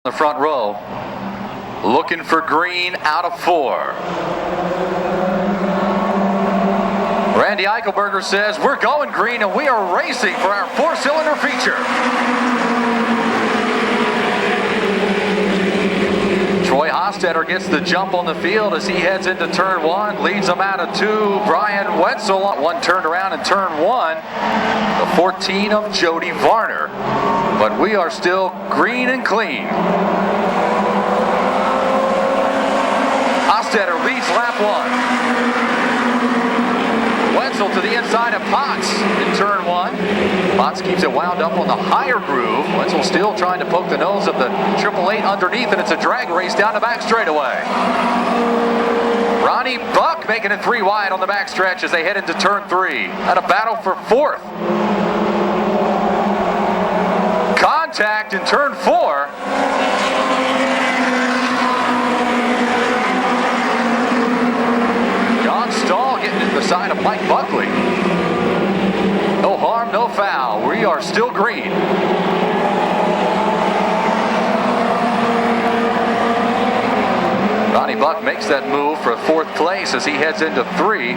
The front row, looking for green out of 4. Randy Eichelberger says, we're going green and we are racing for our 4-cylinder feature. Troy Hostetter gets the jump on the field as he heads into turn 1, leads them out of 2. Brian Wentzel, one turned around in turn 1. The 14 of Jody Varner. But we are still green and clean. Hostetter leads lap 1. Wentzel to the inside of Potts in turn 1. Potts keeps it wound up on the higher groove. Wentzel still trying to poke the nose of the 888 underneath, and it's a drag race down the back straightaway. Ronnie Buck making it 3 wide on the back stretch as they head into turn 3. And a battle for 4th. Contact in turn 4. John Stahl getting to the side of Mike Buckley. No harm, no foul. We are still green. Ronnie Buck makes that move for 4th place as he heads into 3.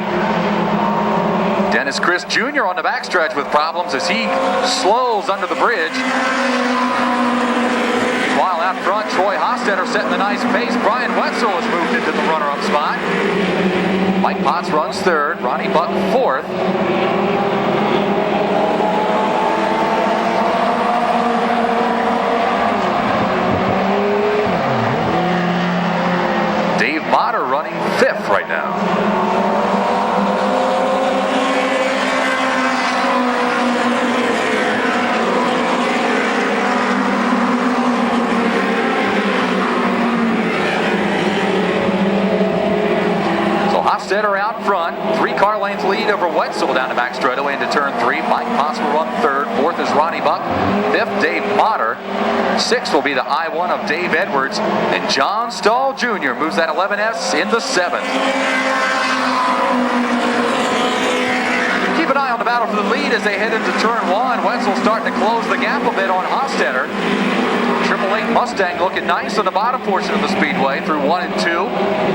Dennis Chris Jr. on the backstretch with problems as he slows under the bridge. While out front, Troy Hostetter setting the nice pace. Brian Wentzel has moved into the runner-up spot. Mike Potts runs 3rd, Ronnie Buck 4th. Dave Motter running 5th right now. Hostetter out front, 3 car length lead over Wentzel down the back straightaway into turn 3. Mike Potts will run 3rd, 4th is Ronnie Buck, 5th Dave Motter, 6th will be the I-1 of Dave Edwards, and John Stahl Jr. moves that 11S into 7th. Keep an eye on the battle for the lead as they head into turn 1. Wentzel starting to close the gap a bit on Hostetter. 888 Mustang looking nice on the bottom portion of the speedway through 1 and 2.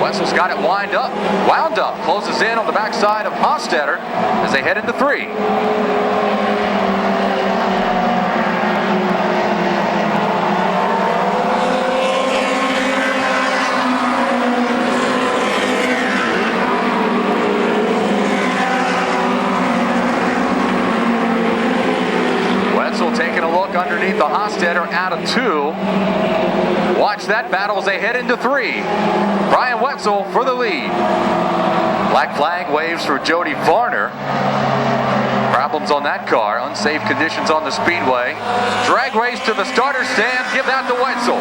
Wentzel's got it wound up, closes in on the backside of Hostetter as they head into 3. Taking a look underneath the Hostetter out of 2. Watch that battle as they head into 3. Brian Wentzel for the lead. Black flag waves for Jody Varner. Problems on that car. Unsafe conditions on the speedway. Drag race to the starter stand. Give that to Wentzel.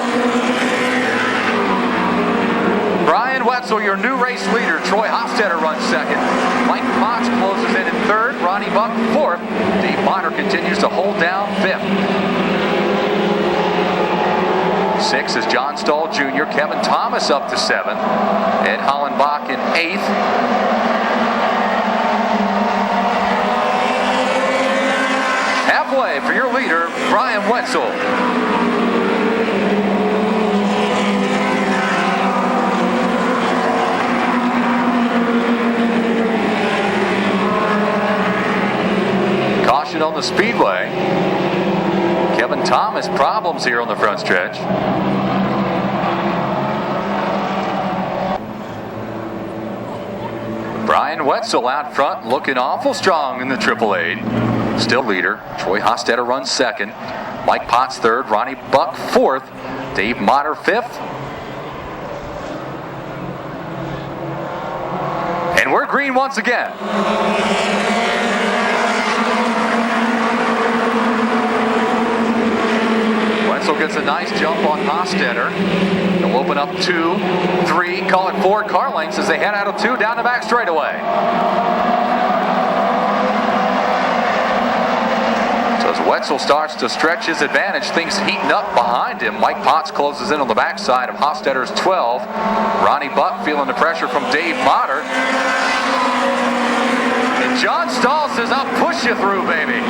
Brian Wentzel, your new race leader. Troy Hostetter runs 2nd. Mike Potts closes in 3rd. Ronnie Buck 4th. Dave Motter continues to hold down 5th. 6th is John Stahl Jr. Kevin Thomas up to 7th. Ed Hollenbach in 8th. Halfway for your leader, Brian Wentzel. On the speedway. Kevin Thomas problems here on the front stretch. Brian Wentzel out front looking awful strong in the 888. Still leader. Troy Hostetter runs 2nd. Mike Potts 3rd. Ronnie Buck 4th. Dave Motter 5th. And we're green once again. Wentzel gets a nice jump on Hostetter. They'll open up 2, 3, call it 4 car lengths as they head out of 2 down the back straightaway. So as Wentzel starts to stretch his advantage, things heating up behind him. Mike Potts closes in on the backside of Hostetter's 12. Ronnie Buck feeling the pressure from Dave Motter. And John Stahl says, I'll push you through, baby.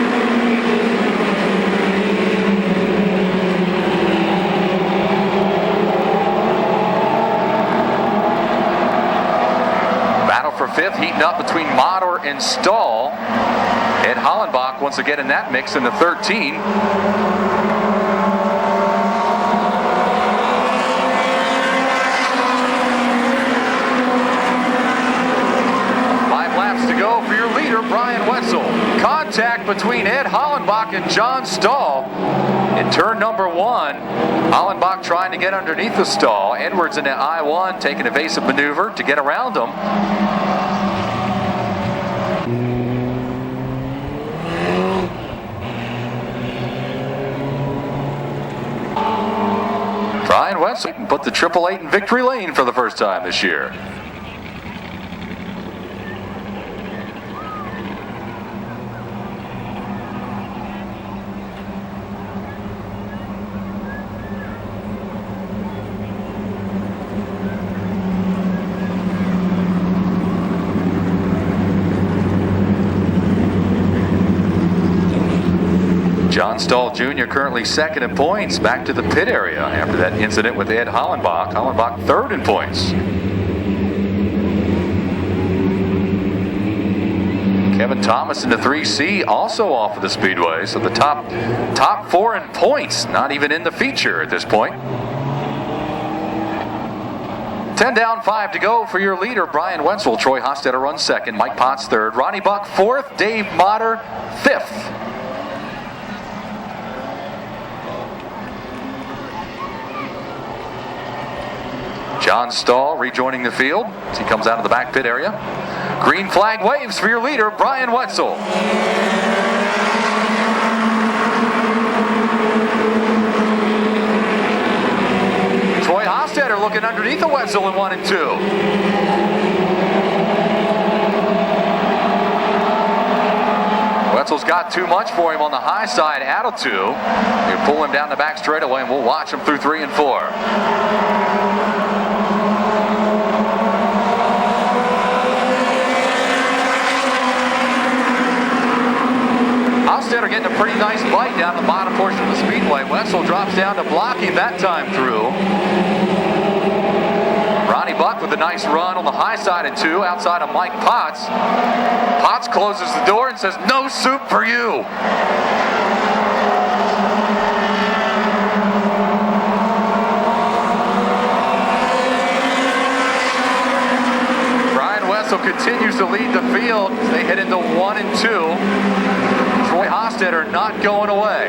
heating up between Motter and Stahl. Ed Hollenbach once again in that mix in the 13. 5 laps to go for your leader, Brian Wentzel. Contact between Ed Hollenbach and John Stahl in turn number 1. Hollenbach trying to get underneath the Stahl. Edwards in the I-1 taking an evasive maneuver to get around him. Brian Wentzel put the 888 in victory lane for the first time this year. John Stahl Jr. currently second in points, back to the pit area after that incident with Ed Hollenbach. Hollenbach third in points. Kevin Thomas in the 3C also off of the speedway, so the top 4 in points, not even in the feature at this point. 10 down, 5 to go for your leader, Brian Wentzel. Troy Hostetter runs second, Mike Potts third, Ronnie Buck fourth, Dave Motter fifth. John Stahl rejoining the field as he comes out of the back pit area. Green flag waves for your leader, Brian Wentzel. Troy Hostetter looking underneath the Wentzel in 1 and 2. Wentzel's got too much for him on the high side out of 2. You pull him down the back straightaway and we'll watch him through 3 and 4. Hostetter getting a pretty nice bite down the bottom portion of the speedway. Wentzel drops down to block him that time through. Ronnie Buck with a nice run on the high side of 2 outside of Mike Potts. Potts closes the door and says, "No soup for you." Brian Wentzel continues to lead the field as they head into 1 and 2. Troy Hostetter not going away.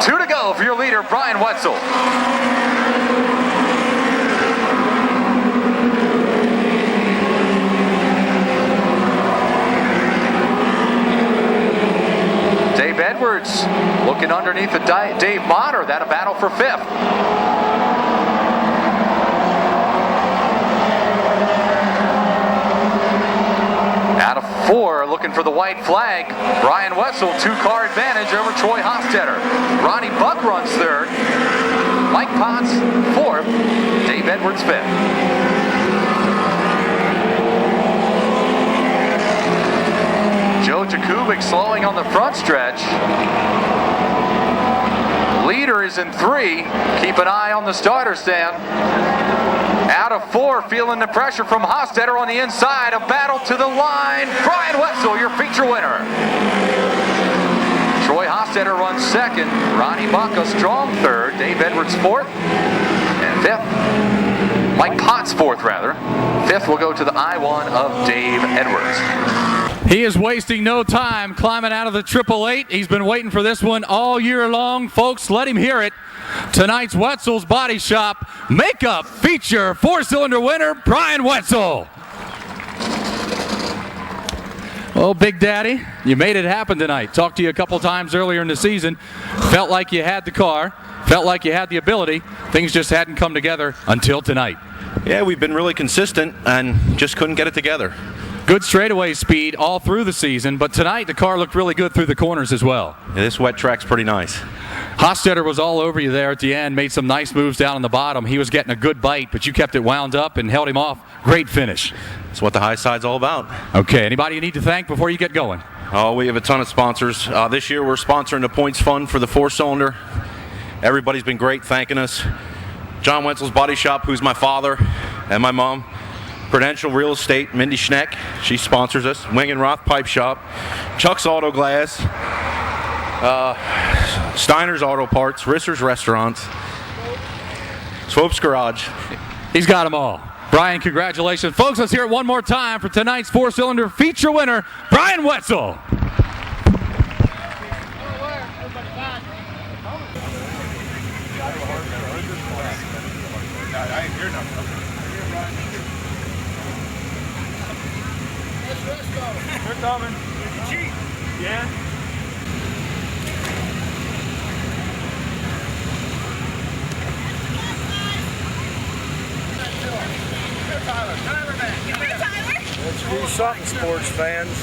Two to go for your leader, Brian Wentzel. Edwards looking underneath the Dave Motter. That a battle for 5th. Out of 4, looking for the white flag. Brian Wentzel, 2-car advantage over Troy Hostetter. Ronnie Buck runs 3rd. Mike Potts 4th. Dave Edwards 5th. Joe Jakubik slowing on the front stretch. Leader is in 3. Keep an eye on the starter stand. Out of 4, feeling the pressure from Hostetter on the inside. A battle to the line. Brian Wentzel, your feature winner. Troy Hostetter runs 2nd. Ronnie Buck a strong 3rd. Dave Edwards 4th. And 5th. Mike Potts 4th, rather. 5th will go to the I-1 of Dave Edwards. He is wasting no time climbing out of the 888. He's been waiting for this one all year long. Folks, let him hear it. Tonight's Wetzel's Body Shop Makeup Feature 4-cylinder winner, Brian Wentzel. Oh, Big Daddy, you made it happen tonight. Talked to you a couple times earlier in the season. Felt like you had the car. Felt like you had the ability. Things just hadn't come together until tonight. Yeah, we've been really consistent and just couldn't get it together. Good straightaway speed all through the season, but tonight the car looked really good through the corners as well. Yeah, this wet track's pretty nice. Hostetter was all over you there at the end, made some nice moves down on the bottom. He was getting a good bite, but you kept it wound up and held him off. Great finish. That's what the high side's all about. Okay, anybody you need to thank before you get going? Oh, we have a ton of sponsors. This year we're sponsoring the Points Fund for the 4-cylinder. Everybody's been great thanking us. John Wentzel's Body Shop, who's my father and my mom. Prudential Real Estate, Mindy Schneck, she sponsors us. Wing and Roth Pipe Shop. Chuck's Auto Glass. Steiner's Auto Parts. Risser's Restaurants. Swope's Garage. He's got them all. Brian, congratulations. Folks, let's hear it one more time for tonight's 4-cylinder feature winner, Brian Wentzel. We're coming. Cheap. Yeah. Tyler back. Tyler. Let's do something, sports fans.